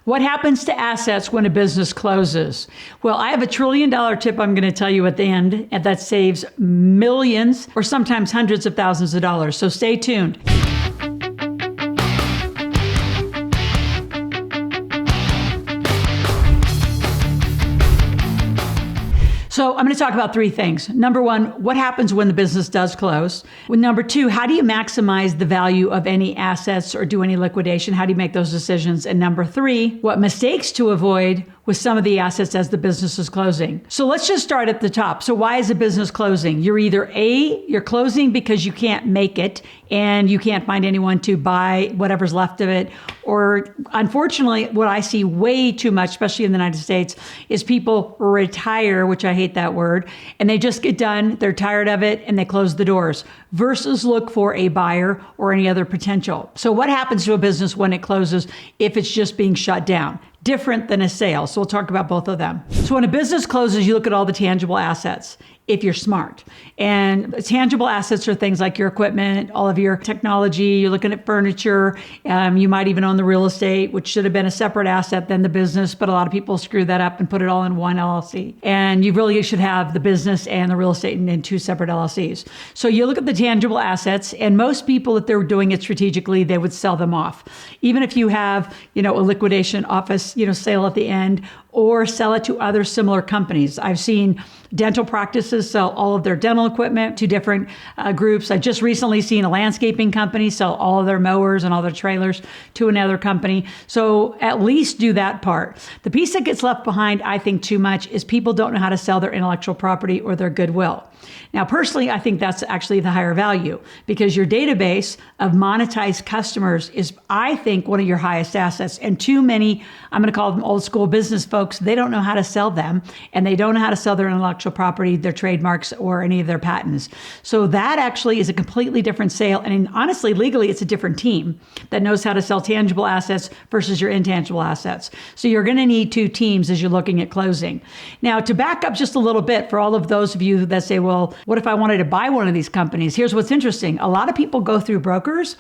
What happens to assets when a business closes? Well, I have a $1 trillion tip I'm going to tell you at the end, and that saves millions or sometimes hundreds of thousands of dollars. So stay tuned. So I'm going to talk about three things. Number one, what happens when the business does close? Number two, how do you maximize the value of any assets or do any liquidation? How do you make those decisions? And number three, what mistakes to avoid with some of the assets as the business is closing. So let's just start at the top. So why is a business closing? You're either you're closing because you can't make it and you can't find anyone to buy whatever's left of it. Or unfortunately, what I see way too much, especially in the United States, is people retire, which I hate that word, and they just get done, they're tired of it, and they close the doors, versus look for a buyer or any other potential. So what happens to a business when it closes if it's just being shut down? Different than a sale. So we'll talk about both of them. So when a business closes, you look at all the tangible assets, if you're smart. And tangible assets are things like your equipment, all of your technology, you're looking at furniture, you might even own the real estate, which should have been a separate asset than the business, but a lot of people screw that up and put it all in one LLC. And you really should have the business and the real estate in two separate LLCs. So you look at the tangible assets, and most people, if they're doing it strategically, they would sell them off. Even if you have, a liquidation office, sale at the end, or sell it to other similar companies. I've seen dental practices sell all of their dental equipment to different groups. I just recently seen a landscaping company sell all of their mowers and all their trailers to another company. So at least do that part. The piece that gets left behind, I think, too much is people don't know how to sell their intellectual property or their goodwill. Now, personally, I think that's actually the higher value because your database of monetized customers is, I think, one of your highest assets. And too many, I'm going to call them old school business folks, they don't know how to sell them and they don't know how to sell their intellectual property, their trademarks, or any of their patents. So that actually is a completely different sale. And honestly, legally, it's a different team that knows how to sell tangible assets versus your intangible assets. So you're going to need two teams as you're looking at closing. Now, to back up just a little bit for all of those of you that say, well, what if I wanted to buy one of these companies? Here's what's interesting. A lot of people go through brokers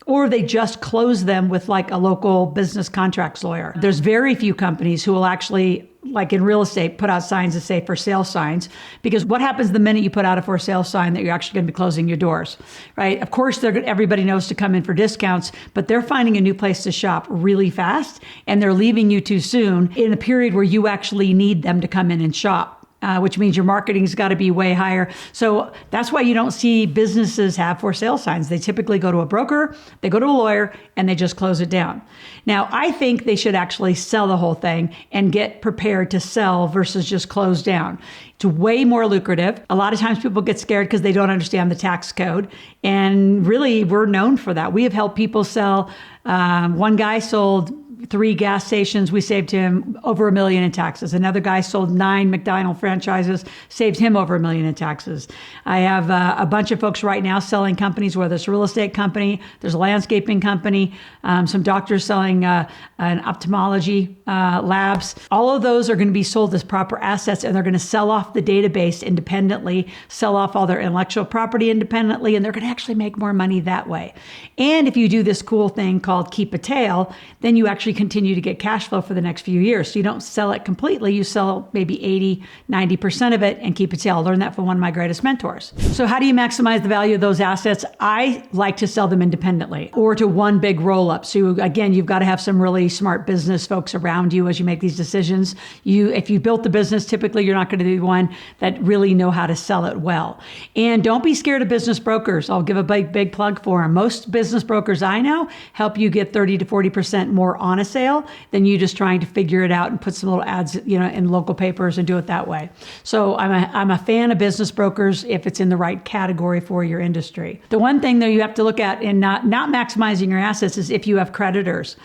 or they just close them with like a local business contracts lawyer. There's very few companies who will actually, like in real estate, put out signs that say for sale signs, because what happens the minute you put out a for sale sign that you're actually going to be closing your doors, right? Of course, everybody knows to come in for discounts, but they're finding a new place to shop really fast and they're leaving you too soon in a period where you actually need them to come in and shop. Which means your marketing's got to be way higher. So that's why you don't see businesses have for sale signs. They typically go to a broker, they go to a lawyer, and they just close it down. Now, I think they should actually sell the whole thing and get prepared to sell versus just close down. It's way more lucrative. A lot of times people get scared because they don't understand the tax code. And really, we're known for that. We have helped people sell. One guy sold 3 gas stations. We saved him over $1 million in taxes. Another guy sold 9 McDonald's franchises, saved him over $1 million in taxes. I have a bunch of folks right now selling companies, whether it's a real estate company, there's a landscaping company, some doctors selling an ophthalmology labs. All of those are going to be sold as proper assets, and they're going to sell off the database independently, sell off all their intellectual property independently, and they're going to actually make more money that way. And if you do this cool thing called keep a tail, then you actually continue to get cash flow for the next few years. So you don't sell it completely. You sell maybe 80, 90% of it and keep a tail. I learned that from one of my greatest mentors. So how do you maximize the value of those assets? I like to sell them independently or to one big roll up. So again, you've got to have some really smart business folks around you as you make these decisions. If you built the business, typically you're not going to be one that really know how to sell it well. And don't be scared of business brokers. I'll give a big plug for them. Most business brokers I know help you get 30 to 40% more on a sale than you just trying to figure it out and put some little ads, in local papers and do it that way. So I'm a fan of business brokers if it's in the right category for your industry. The one thing that you have to look at in not maximizing your assets is if you have creditors.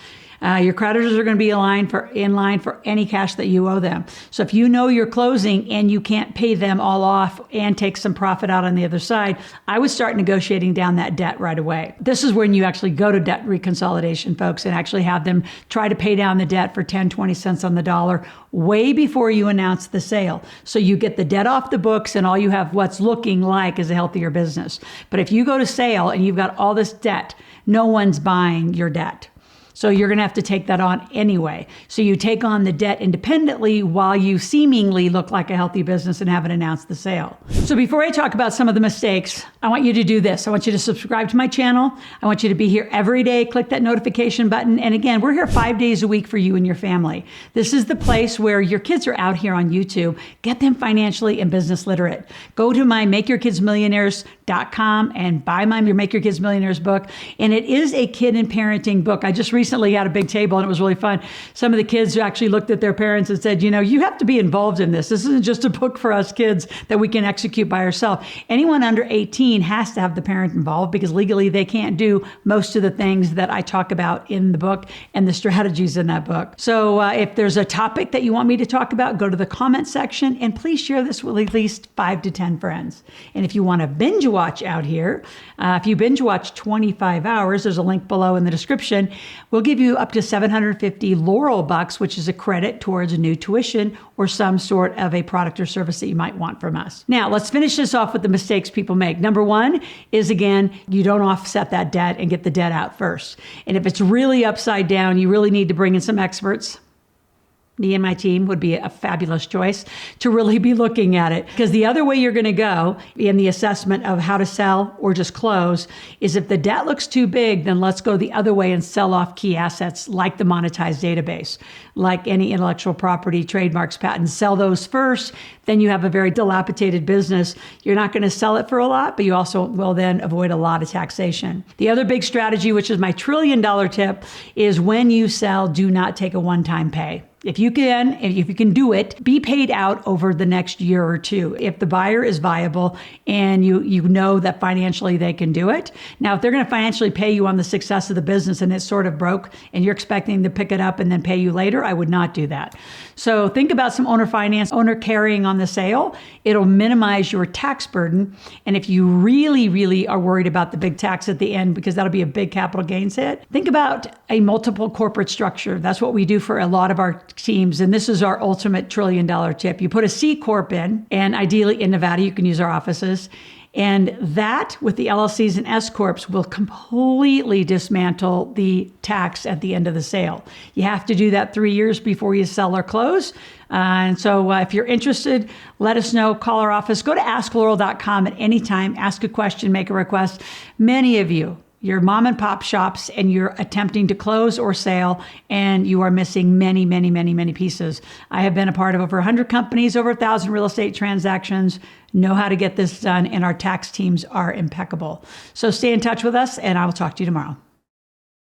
Your creditors are going to be in line for any cash that you owe them. So if you know you're closing and you can't pay them all off and take some profit out on the other side, I would start negotiating down that debt right away. This is when you actually go to debt reconsolidation, folks, and actually have them try to pay down the debt for 10, 20 cents on the dollar way before you announce the sale. So you get the debt off the books and all you have what's looking like is a healthier business. But if you go to sale and you've got all this debt, no one's buying your debt. So you're going to have to take that on anyway. So you take on the debt independently while you seemingly look like a healthy business and haven't announced the sale. So before I talk about some of the mistakes, I want you to do this. I want you to subscribe to my channel. I want you to be here every day. Click that notification button. And again, we're here 5 days a week for you and your family. This is the place where your kids are out here on YouTube. Get them financially and business literate. Go to my MakeYourKidsMillionaires.com and buy my Make Your Kids Millionaires book. And it is a kid and parenting book. I just recently had a big table and it was really fun. Some of the kids actually looked at their parents and said, you know, you have to be involved in this. This isn't just a book for us kids that we can execute by ourselves. Anyone under 18 has to have the parent involved because legally they can't do most of the things that I talk about in the book and the strategies in that book. So if there's a topic that you want me to talk about, go to the comment section and please share this with at least 5 to 10 friends. And if you want to binge watch out here, if you binge watch 25 hours, there's a link below in the description. We'll give you up to 750 Loral bucks, which is a credit towards a new tuition or some sort of a product or service that you might want from us. Now, let's finish this off with the mistakes people make. Number one is, again, you don't offset that debt and get the debt out first. And if it's really upside down, you really need to bring in some experts. Me and my team would be a fabulous choice to really be looking at it. Because the other way you're going to go in the assessment of how to sell or just close is if the debt looks too big, then let's go the other way and sell off key assets like the monetized database, like any intellectual property, trademarks, patents. Sell those first. Then you have a very dilapidated business. You're not going to sell it for a lot, but you also will then avoid a lot of taxation. The other big strategy, which is my $1 trillion tip, is when you sell, do not take a one-time pay. If you can do it, be paid out over the next year or two. If the buyer is viable and you know that financially they can do it. Now, if they're going to financially pay you on the success of the business and it's sort of broke and you're expecting to pick it up and then pay you later, I would not do that. So think about some owner finance, owner carrying on the sale. It'll minimize your tax burden. And if you really, really are worried about the big tax at the end, because that'll be a big capital gains hit, think about a multiple corporate structure. That's what we do for a lot of our teams. And this is our ultimate $1 trillion tip. You put a C Corp in, and ideally in Nevada, you can use our offices. And that with the LLCs and S Corps will completely dismantle the tax at the end of the sale. You have to do that 3 years before you sell or close. And so if you're interested, let us know, call our office, go to askloral.com at any time, ask a question, make a request. Many of you, you're mom and pop shops and you're attempting to close or sale and you are missing many, many, many, many pieces. I have been a part of over 100 companies, over 1,000 real estate transactions, know how to get this done, and our tax teams are impeccable. So stay in touch with us and I will talk to you tomorrow.